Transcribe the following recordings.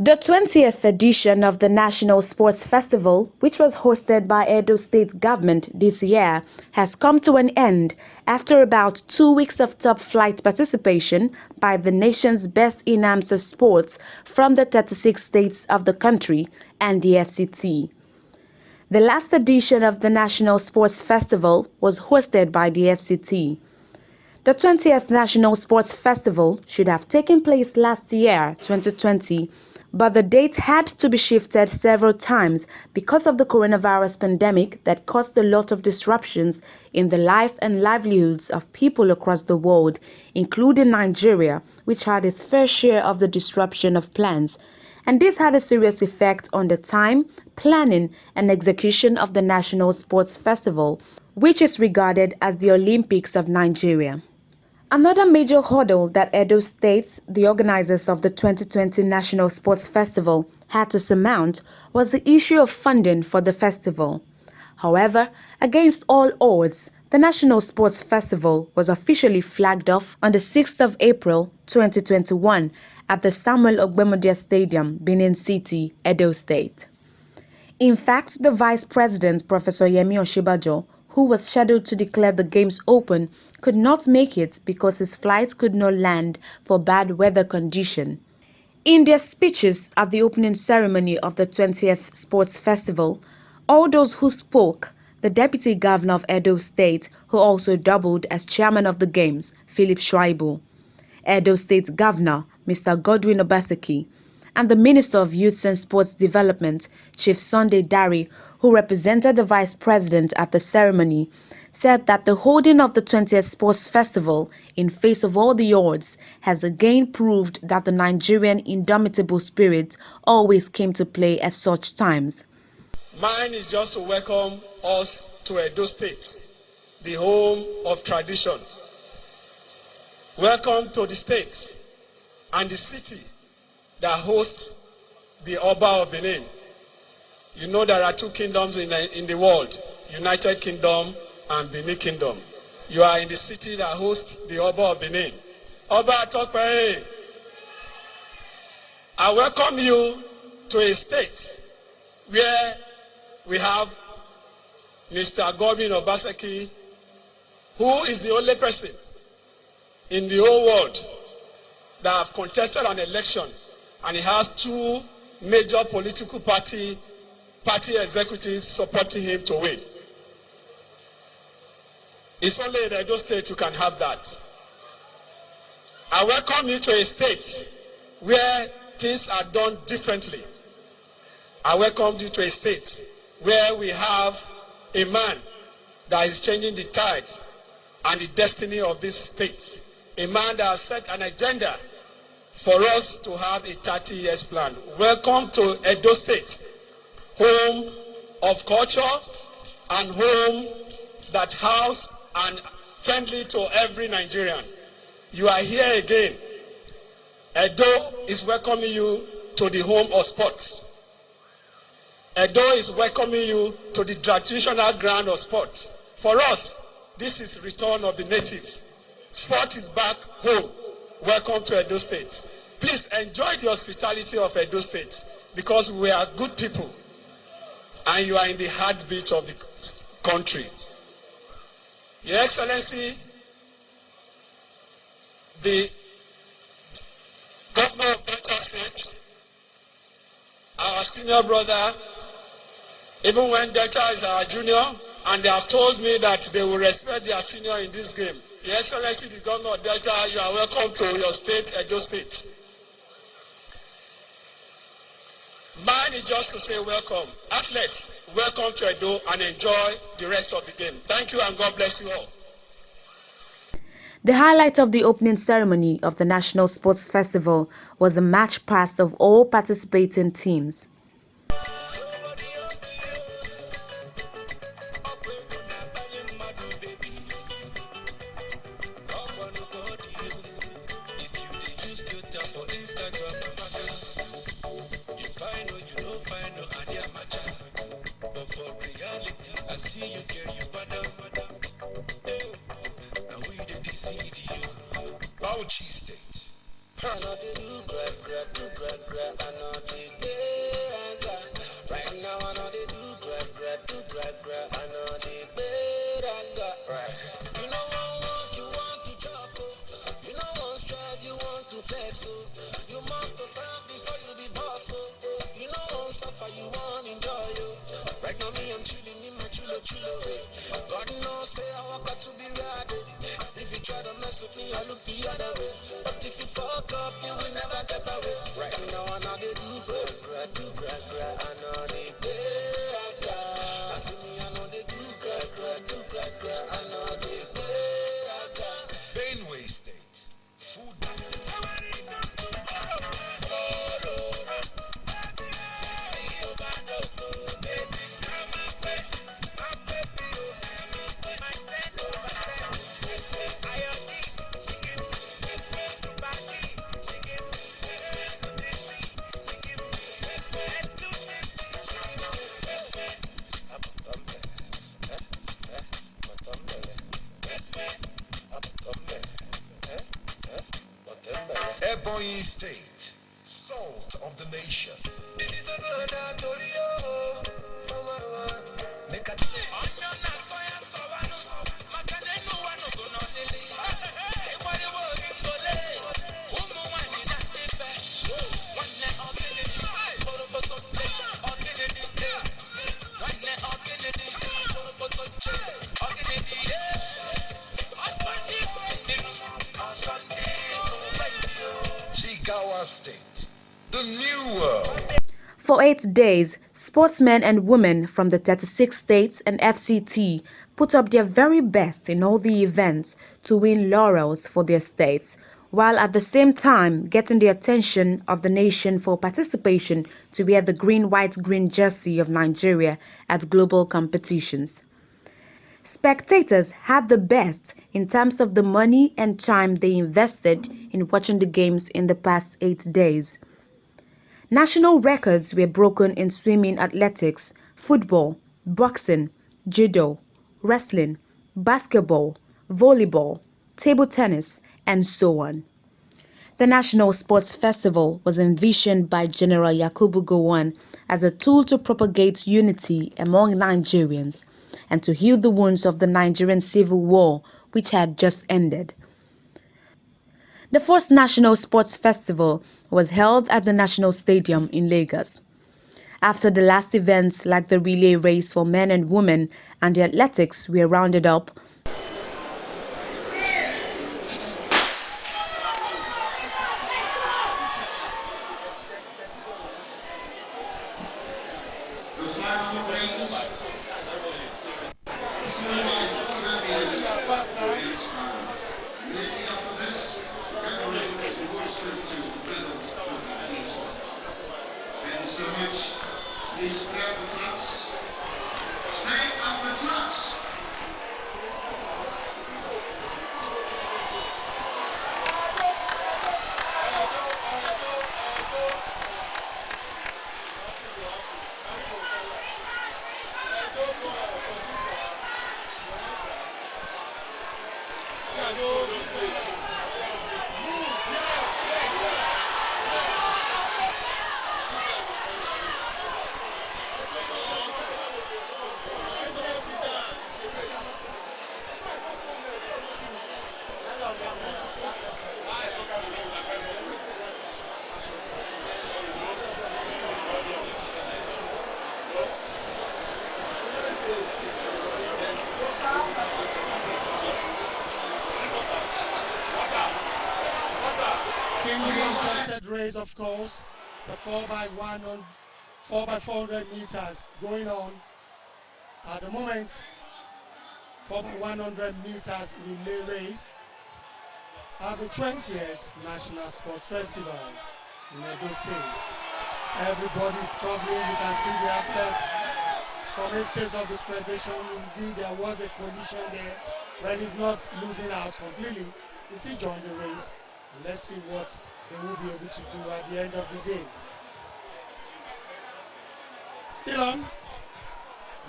The 20th edition of the National Sports Festival, which was hosted by Edo State government this year, has come to an end after about 2 weeks of top-flight participation by the nation's best in arms of sports from the 36 states of the country and the FCT. The last edition of the National Sports Festival was hosted by the FCT. The 20th National Sports Festival should have taken place last year, 2020, but the date had to be shifted several times because of the coronavirus pandemic that caused a lot of disruptions in the life and livelihoods of people across the world, including Nigeria, which had its fair share of the disruption of plans. And this had a serious effect on the time, planning, and execution of the National Sports Festival, which is regarded as the Olympics of Nigeria. Another major hurdle that Edo State, the organizers of the 2020 National Sports Festival, had to surmount was the issue of funding for the festival. However, against all odds, the National Sports Festival was officially flagged off on the 6th of April 2021 at the Samuel Ogbemudia Stadium, Benin City, Edo State. In fact, the Vice President, Professor Yemi Oshibajo, who was scheduled to declare the games open, could not make it because his flight could not land for bad weather condition. In their speeches at the opening ceremony of the 20th Sports Festival, all those who spoke, the Deputy Governor of Edo State, who also doubled as chairman of the games, Philip Shuaibu, Edo State Governor, Mr. Godwin Obaseki, and the Minister of Youth and Sports Development, Chief Sunday Dari, who represented the Vice President at the ceremony, said that the holding of the 20th Sports Festival, in face of all the odds, has again proved that the Nigerian indomitable spirit always came to play at such times. Mine is just to welcome us to Edo State, the home of tradition. Welcome to the state and the city that hosts the Oba of Benin. You know there are two kingdoms in the world, United Kingdom and Benin Kingdom. You are in the city that hosts the Oba of Benin. Oba Tokpe, I welcome you to a state where we have Mr. Godwin Obaseki, who is the only person in the whole world that have contested an election, and he has two major political party executives supporting him to win. It's only in Edo State you can have that. I welcome you to a state where things are done differently. I welcome you to a state where we have a man that is changing the tides and the destiny of this state. A man that has set an agenda for us to have a 30 years plan. Welcome to Edo State, home of culture and home that house and friendly to every Nigerian. You are here again. Edo is welcoming you to the home of sports. Edo is welcoming you to the traditional ground of sports. For us, this is return of the native. Sport is back home. Welcome to Edo State. Please enjoy the hospitality of Edo State because we are good people and you are in the heartbeat of the country. Your Excellency, the Governor of Delta State, our senior brother, even when Delta is our junior, and they have told me that they will respect their senior in this game. Your Excellency, the Governor of Delta, you are welcome to your state, Edo State. Mine is just to say welcome. Athletes, welcome to Edo and enjoy the rest of the game. Thank you and God bless you all. The highlight of the opening ceremony of the National Sports Festival was the match pass of all participating teams. Bauchi State. you will never get away. Right now, I know they do gra, I know they gra. I see me, I know they do gra, I know they gra. Benue State, food. Ebonyi State, salt of the nation. Jigawa State, the new world. For 8 days, sportsmen and women from the 36 states and FCT put up their very best in all the events to win laurels for their states, while at the same time getting the attention of the nation for participation to wear the green-white-green jersey of Nigeria at global competitions. Spectators had the best in terms of the money and time they invested in watching the games in the past 8 days. National records were broken in swimming, athletics, football, boxing, judo, wrestling, basketball, volleyball, table tennis, and so on. The National Sports Festival was envisioned by General Yakubu Gowon as a tool to propagate unity among Nigerians and to heal the wounds of the Nigerian Civil War, which had just ended. The first National Sports Festival was held at the National Stadium in Lagos. After the last events like the relay race for men and women and the athletics were rounded up, race, of course, the 4x400 meters going on at the moment. 4x100 meters relay race at the 20th National Sports Festival in Edo State. Everybody's struggling. You can see the athletes from the states of the federation. Indeed, there was a collision there, but he's not losing out completely. He still joined the race, and let's see what they will be able to do at the end of the day. Still on,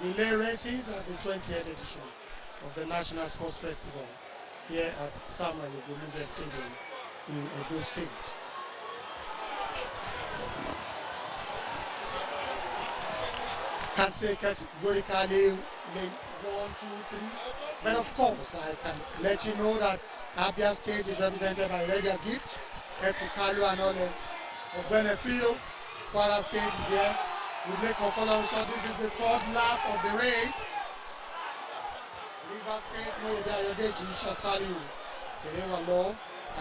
relay races at the 20th edition of the National Sports Festival here at Samuel Ogolude Stadium in Edo State. Can't say categorically 1, 2, 3, but of course I can let you know that Abia State is represented by Redia Gift, Kalu and all of Benefido. Kwara State is here. We make a follow, so this is the third lap of the race. River State, no Yadeji, Shasaliu, Kerewa Law,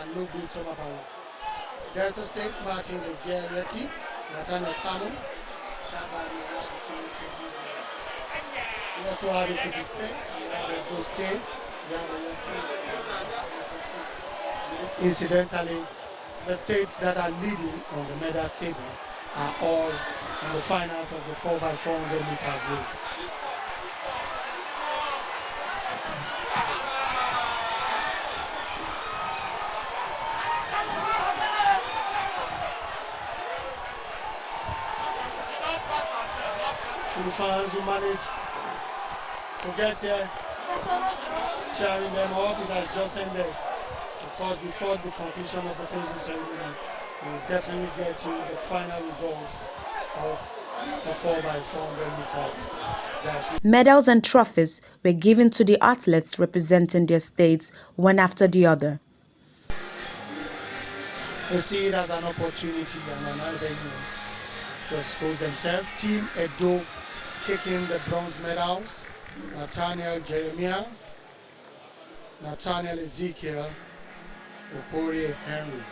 and Lobi Tomabawa. Delta State, Martins of Gereki, Nathaniel Samuels, Shabani, we also have Ekiti State, we have Edo State, we have Oyo State. Incidentally, the states that are leading on the medals table are all in the finals of the 4x400 meters league. Two fans who managed to get here, cheering them up. It has just ended. Of course, before the conclusion of the closing ceremony, we will definitely get to the final results of the 4x400 meters. Medals and trophies were given to the athletes representing their states one after the other. They see it as an opportunity and an avenue to expose themselves. Team Edo taking the bronze medals: Nathaniel Jeremiah, Nathaniel Ezekiel, Okorie Henry.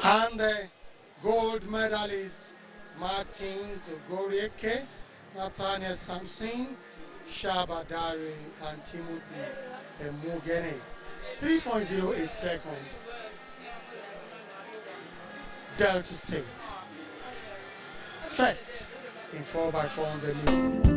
And the gold medalist Martins Ogorieke, Nathaniel Samson, Shabadari, and Timothy Emugene. 3.08 seconds. Delta State. First in 4x400 meters.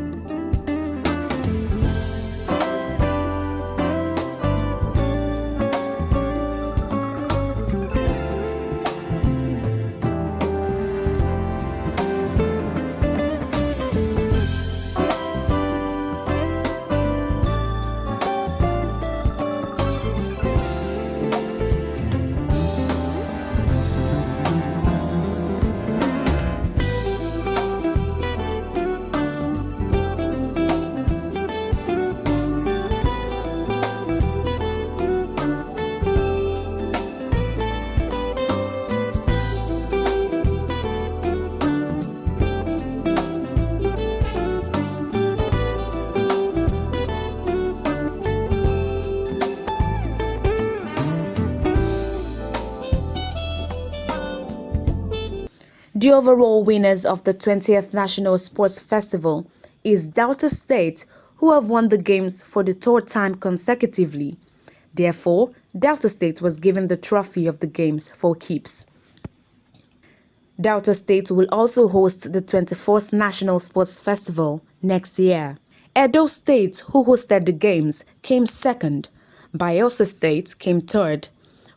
The overall winners of the 20th National Sports Festival is Delta State, who have won the games for the third time consecutively. Therefore, Delta State was given the trophy of the games for keeps. Delta State will also host the 24th National Sports Festival next year. Edo State, who hosted the games, came second. Bayelsa State came third.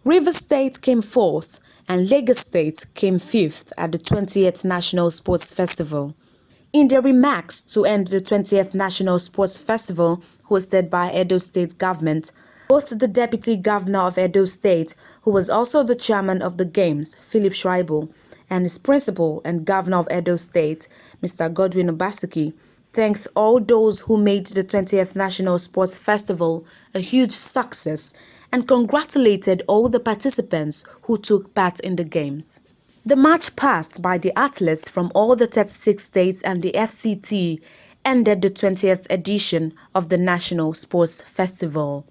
River State came fourth, and Lagos State came fifth at the 20th National Sports Festival. In their remarks to end the 20th National Sports Festival hosted by Edo State government, both the Deputy Governor of Edo State, who was also the chairman of the Games, Philip Schreiber, and his principal and Governor of Edo State, Mr. Godwin Obaseki, thanked all those who made the 20th National Sports Festival a huge success and congratulated all the participants who took part in the games. The march past by the athletes from all the 36 states and the FCT ended the 20th edition of the National Sports Festival.